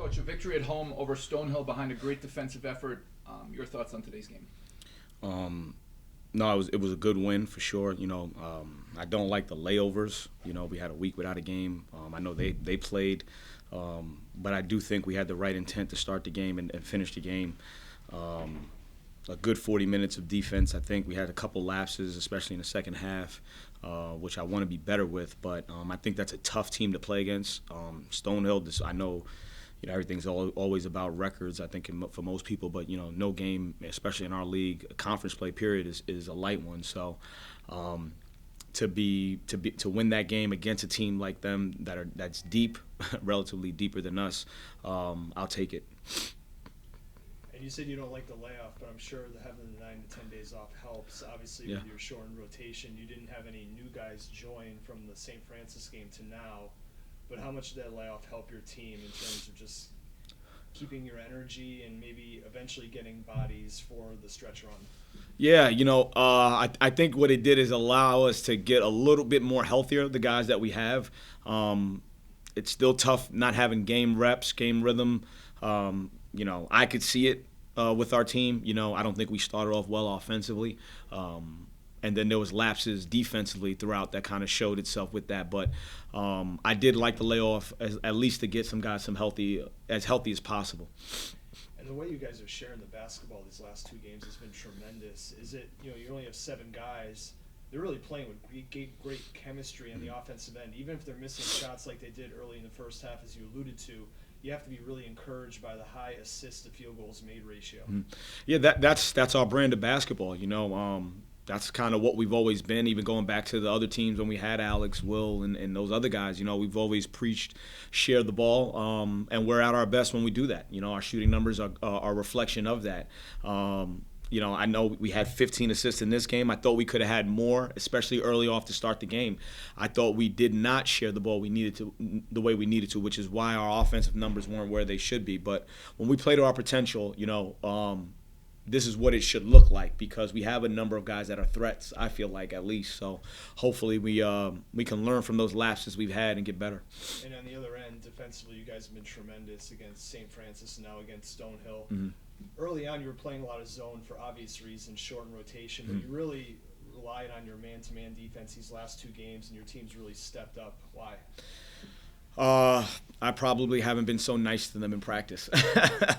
Coach, a victory at home over Stonehill behind a great defensive effort. Your thoughts on today's game? No, it was a good win for sure. I don't like the layovers. We had a week without a game. I know they played, but I do think we had the right intent to start the game and finish the game. A good 40 minutes of defense. I think we had a couple lapses, especially in the second half, which I want to be better with. But I think that's a tough team to play against. Stonehill, I know, everything's always about records, I think, for most people. But, no game, especially in our league, a conference play period is a light one. So to win that game against a team like them that's deep, relatively deeper than us, I'll take it. And you said you don't like the layoff, but I'm sure that having the 9 to 10 days off helps. Obviously, with your shortened rotation, you didn't have any new guys join from the St. Francis game to now. But how much did that layoff help your team in terms of just keeping your energy and maybe eventually getting bodies for the stretch run? Yeah, I think what it did is allow us to get a little bit more healthier, the guys that we have. It's still tough not having game reps, game rhythm. I could see it with our team. I don't think we started off well offensively. And then there was lapses defensively throughout that kind of showed itself with that. But I did like the layoff, at least to get some guys as healthy as possible. And the way you guys are sharing the basketball these last 2 games has been tremendous. Is it, you only have 7 guys. They're really playing with great chemistry on the offensive end. Even if they're missing shots like they did early in the first half, as you alluded to, you have to be really encouraged by the high assist to field goals made ratio. Yeah, that's our brand of basketball. That's kind of what we've always been, even going back to the other teams when we had Alex, Will, and those other guys. We've always preached share the ball, and we're at our best when we do that. Our shooting numbers are a reflection of that. I know we had 15 assists in this game. I thought we could have had more, especially early off to start the game. I thought we did not share the ball the way we needed to, which is why our offensive numbers weren't where they should be. But when we play to our potential, this is what it should look like, because we have a number of guys that are threats, I feel like, at least. So hopefully we can learn from those lapses we've had and get better. And on the other end, defensively, you guys have been tremendous against St. Francis and now against Stonehill. Mm-hmm. Early on, you were playing a lot of zone for obvious reasons, short in rotation, but you really relied on your man-to-man defense these last 2 games, and your team's really stepped up. Why? I probably haven't been so nice to them in practice.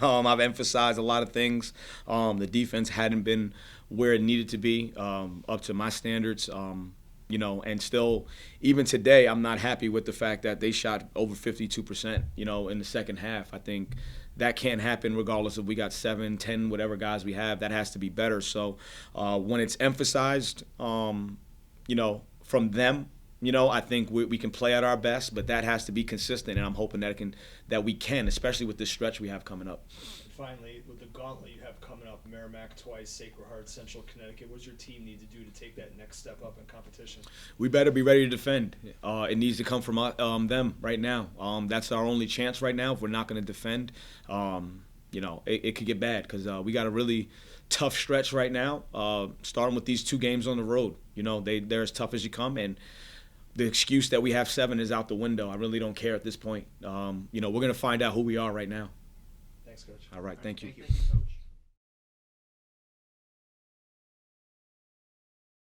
I've emphasized a lot of things. The defense hadn't been where it needed to be, up to my standards. And still, even today, I'm not happy with the fact that they shot over 52%, in the second half. I think that can't happen regardless if we got 7, 10, whatever guys we have. That has to be better. So when it's emphasized, from them, I think we can play at our best, but that has to be consistent, and I'm hoping that we can, especially with this stretch we have coming up. And finally, with the gauntlet you have coming up, Merrimack twice, Sacred Heart, Central Connecticut, what does your team need to do to take that next step up in competition? We better be ready to defend. It needs to come from them right now. That's our only chance right now. If we're not going to defend, it could get bad, because we got a really tough stretch right now, starting with these 2 games on the road. They're as tough as you come, and the excuse that we have 7 is out the window. I really don't care at this point. We're going to find out who we are right now. Thanks, Coach. All right, thank you. Thank you.